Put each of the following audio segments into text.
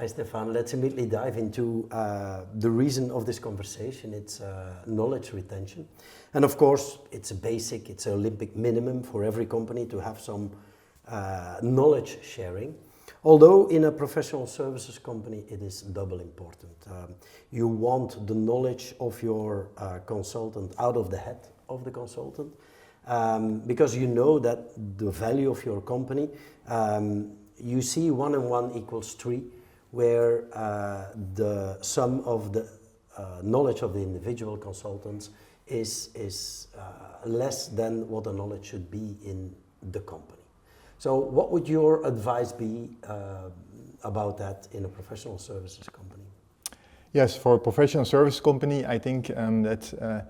Hi Stefan, let's immediately dive into the reason of this conversation. It's knowledge retention. And of course, it's a basic, it's an Olympic minimum for every company to have some knowledge sharing. Although in a professional services company, it is double important. You want the knowledge of your consultant out of the head of the consultant, because you know that the value of your company, you see 1 and 1 equals 3, where the sum of the knowledge of the individual consultants is less than what the knowledge should be in the company. So what would your advice be about that in a professional services company? Yes, for a professional service company, I think that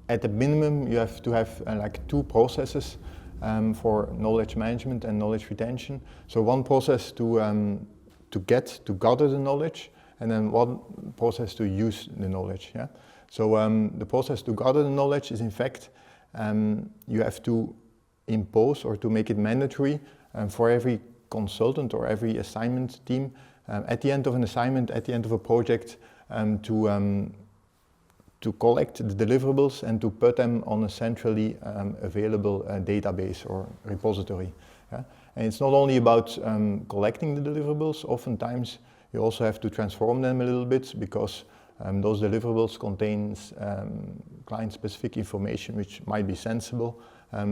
at the minimum you have to have like 2 processes for knowledge management and knowledge retention. So one process to gather the knowledge, and then one process to use the knowledge. Yeah. So the process to gather the knowledge is in fact you have to impose or to make it mandatory for every consultant or every assignment team at the end of an assignment, at the end of a project, to collect the deliverables and to put them on a centrally available database or repository. Yeah? And it's not only about collecting the deliverables. Oftentimes you also have to transform them a little bit, because those deliverables contains client-specific information which might be sensible.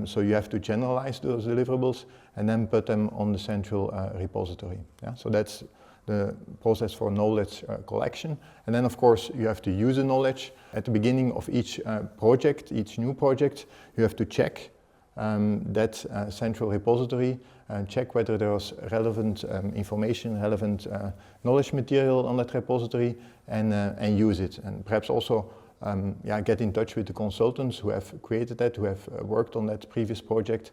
So you have to generalize those deliverables and then put them on the central repository. Yeah? So that's the process for knowledge collection. And then of course you have to use the knowledge. At the beginning of each project, each new project, you have to check that central repository and check whether there was relevant information, relevant knowledge material on that repository, and use it. And perhaps also get in touch with the consultants who have created that, who have worked on that previous project,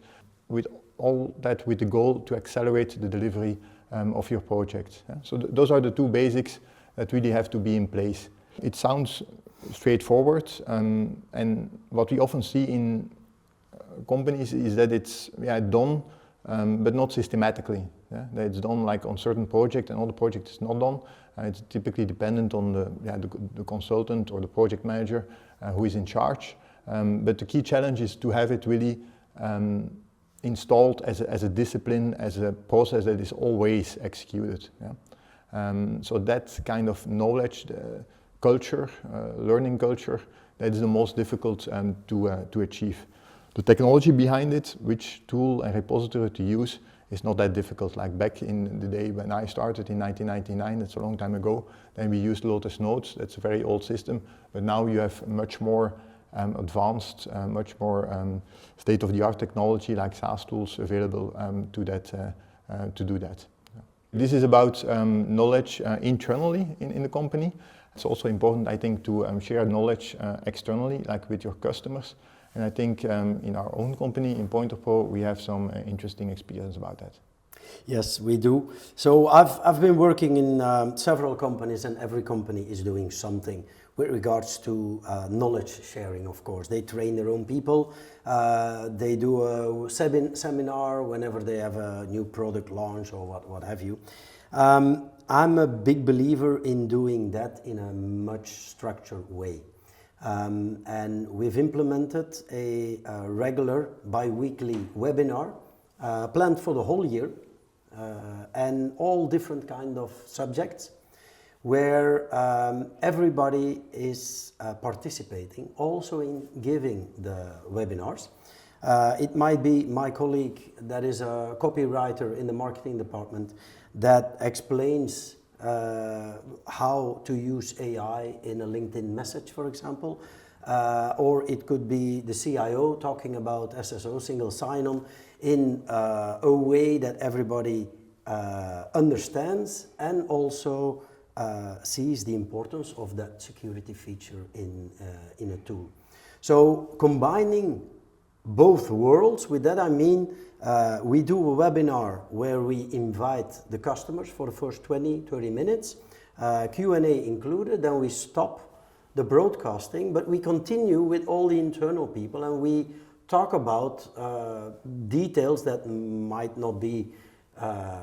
with all that with the goal to accelerate the delivery of your project. Yeah? So those are the 2 basics that really have to be in place. It sounds straightforward, and what we often see in companies is that it's done, but not systematically. Yeah? That it's done like on certain project, and all the project is not done. It's typically dependent on the consultant or the project manager who is in charge. But the key challenge is to have it really installed as a discipline, as a process that is always executed. Yeah? So that kind of knowledge, culture, learning culture, that is the most difficult to achieve. The technology behind it, which tool and repository to use, is not that difficult. Like back in the day when I started in 1999, that's a long time ago, then we used Lotus Notes. That's a very old system, but now you have much more advanced, much more state-of-the-art technology like SaaS tools available to do that. This is about knowledge internally in the company. It's also important, I think, to share knowledge externally, like with your customers. And I think in our own company, in Pointerpro, we have some interesting experience about that. Yes, we do. So I've been working in several companies, and every company is doing something with regards to knowledge sharing, of course. They train their own people. They do a seminar whenever they have a new product launch or what have you. I'm a big believer in doing that in a much structured way. And we've implemented a regular bi-weekly webinar planned for the whole year, and all different kind of subjects, where everybody is participating, also in giving the webinars. It might be my colleague that is a copywriter in the marketing department that explains how to use AI in a LinkedIn message, for example, or it could be the CIO talking about SSO, single sign-on, in a way that everybody understands and also sees the importance of that security feature in a tool. So combining both worlds, with that I mean we do a webinar where we invite the customers for the first 20-30 minutes, Q&A included, then we stop the broadcasting, but we continue with all the internal people and we talk about details that might not be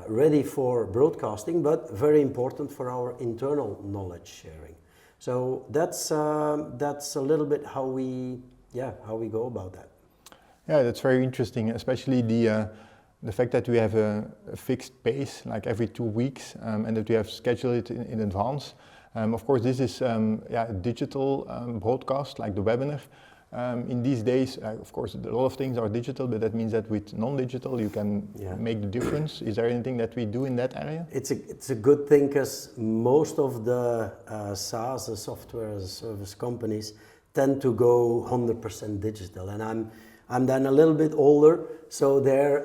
ready for broadcasting, but very important for our internal knowledge sharing. So that's a little bit how we go about that. Yeah, that's very interesting, especially the fact that we have a fixed pace, like every 2 weeks, and that we have scheduled it in advance. Of course, this is a digital broadcast, like the webinar. In these days, of course, a lot of things are digital, but that means that with non-digital, you can make the difference. Is there anything that we do in that area? It's a good thing, because most of the SaaS, the software as a service companies, tend to go 100% digital, and I'm then a little bit older, so there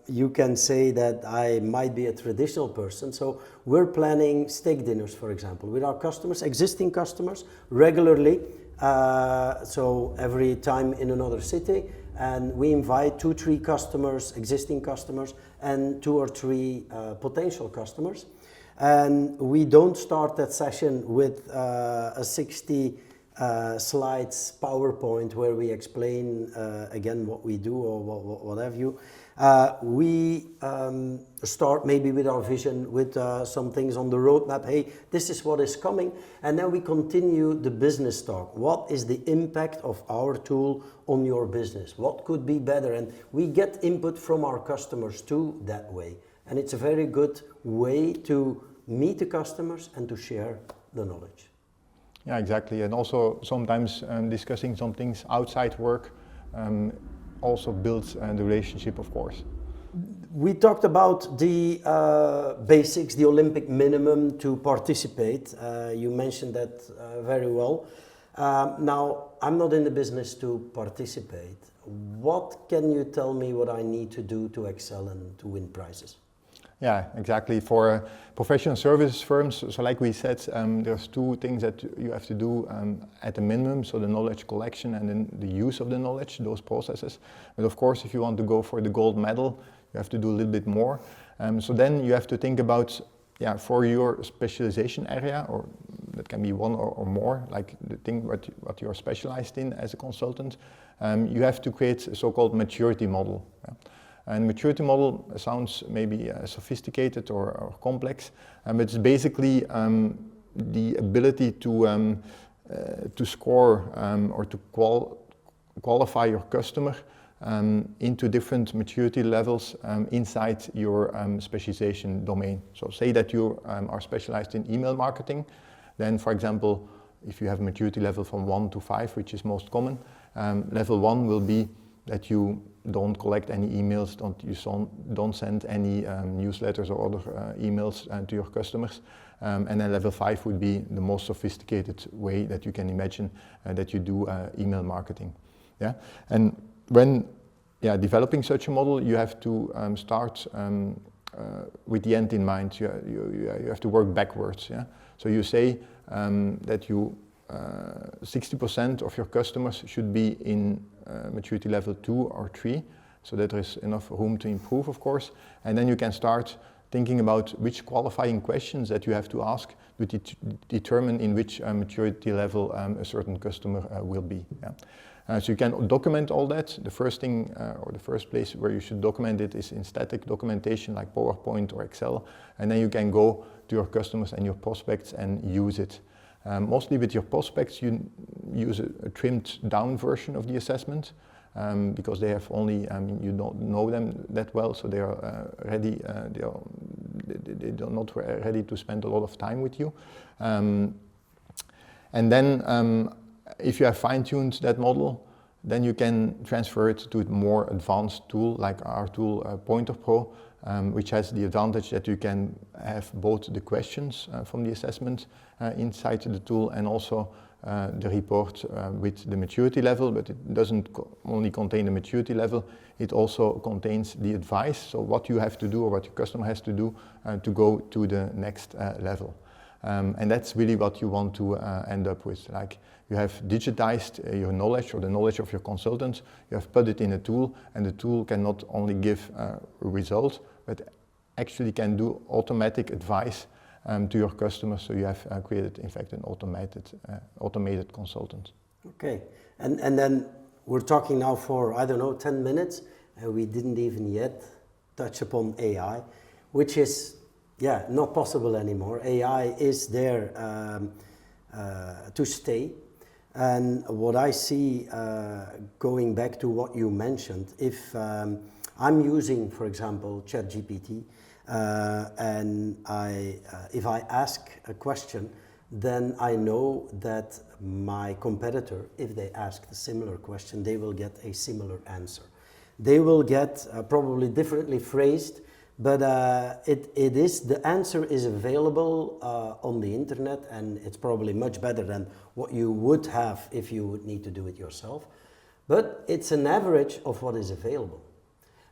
you can say that I might be a traditional person. So we're planning steak dinners, for example, with our customers, existing customers, regularly. So every time in another city, and we invite 2-3 customers, existing customers, and 2 or 3 potential customers. And we don't start that session with a 60 slides PowerPoint where we explain again what we do or what have you. We start maybe with our vision, with some things on the roadmap. Hey, this is what is coming, and then we continue the business talk. What is the impact of our tool on your business? What could be better? And we get input from our customers too that way. And it's a very good way to meet the customers and to share the knowledge. Yeah, exactly. And also sometimes discussing some things outside work also builds the relationship, of course. We talked about the basics, the Olympic minimum to participate. You mentioned that very well. Now, I'm not in the business to participate. What can you tell me what I need to do to excel and to win prizes? Yeah, exactly. For professional services firms, so like we said, there's 2 things that you have to do at the minimum, so the knowledge collection and then the use of the knowledge, those processes. But of course, if you want to go for the gold medal, you have to do a little bit more. So then you have to think about, for your specialization area, or that can be 1 or more, like the thing what you're specialized in as a consultant, you have to create a so-called maturity model. And maturity model sounds maybe sophisticated or complex, but it's basically the ability to score or to qualify your customer into different maturity levels inside your specialization domain. So say that you are specialized in email marketing, then for example, if you have maturity level from 1 to 5, which is most common, level 1 will be that you don't collect any emails, don't send any newsletters or other emails to your customers. And then level 5 would be the most sophisticated way that you can imagine that you do email marketing. Yeah, and when developing such a model, you have to start with the end in mind. You have to work backwards. Yeah, so you say that 60% of your customers should be in maturity level 2 or 3, so that there is enough room to improve, of course. And then you can start thinking about which qualifying questions that you have to ask to determine in which maturity level a certain customer will be. Yeah. So you can document all that. The first thing or the first place where you should document it is in static documentation like PowerPoint or Excel, and then you can go to your customers and your prospects and use it. Mostly with your prospects, you use a trimmed down version of the assessment because they have only, you don't know them that well, so they are ready, they're not ready to spend a lot of time with you. And then if you have fine-tuned that model, then you can transfer it to a more advanced tool like our tool Pointerpro, which has the advantage that you can have both the questions from the assessment inside the tool and also the report with the maturity level, but it doesn't only contain the maturity level, it also contains the advice, so what you have to do or what your customer has to do to go to the next level. And that's really what you want to end up with. Like you have digitized your knowledge or the knowledge of your consultants, you have put it in a tool, and the tool can not only give a result, but actually can do automatic advice to your customers. So you have created, in fact, an automated consultant. Okay, and then we're talking now for, I don't know, 10 minutes, and we didn't even yet touch upon AI, which is not possible anymore. AI is there to stay. And what I see, going back to what you mentioned, if I'm using, for example, ChatGPT, and if I ask a question, then I know that my competitor, if they ask a similar question, they will get a similar answer. They will get probably differently phrased, but the answer is available on the internet, and it's probably much better than what you would have if you would need to do it yourself. But it's an average of what is available.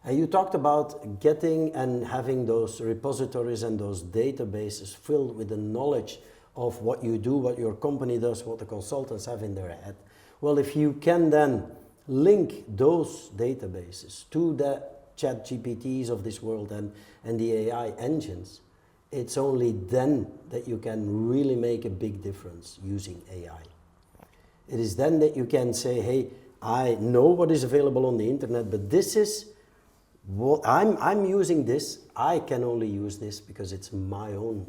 And you talked about getting and having those repositories and those databases filled with the knowledge of what you do, what your company does, what the consultants have in their head. Well, if you can then link those databases to the ChatGPTs of this world and the AI engines, it's only then that you can really make a big difference using AI. It is then that you can say, hey, I know what is available on the internet, but this is what I'm using this. I can only use this because it's my own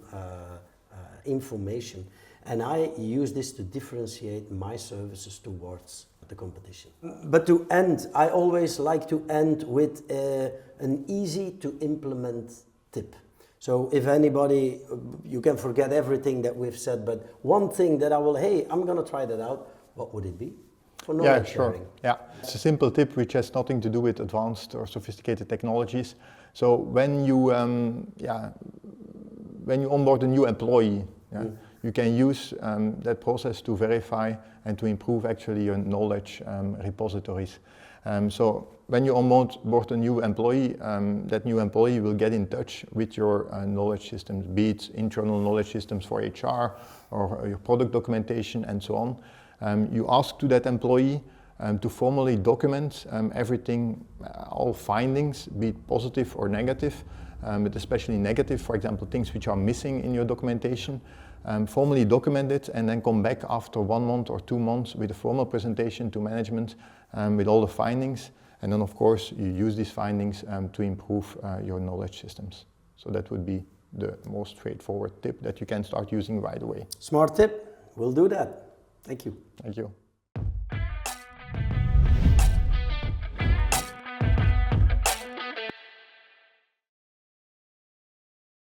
information, and I use this to differentiate my services towards the competition. But to end, I always like to end with an easy to implement tip. So if anybody, you can forget everything that we've said, but one thing that I'm gonna try that out, what would it be? For knowledge sharing. Yeah, it's a simple tip which has nothing to do with advanced or sophisticated technologies. So when you onboard a new employee, you can use that process to verify and to improve actually your knowledge repositories. So when you onboard a new employee, that new employee will get in touch with your knowledge systems, be it internal knowledge systems for HR or your product documentation and so on. You ask to that employee to formally document everything, all findings, be it positive or negative, but especially negative, for example, things which are missing in your documentation. Formally document it and then come back after 1 month or 2 months with a formal presentation to management with all the findings. And then of course you use these findings to improve your knowledge systems. So that would be the most straightforward tip that you can start using right away. Smart tip, we'll do that. Thank you. Thank you.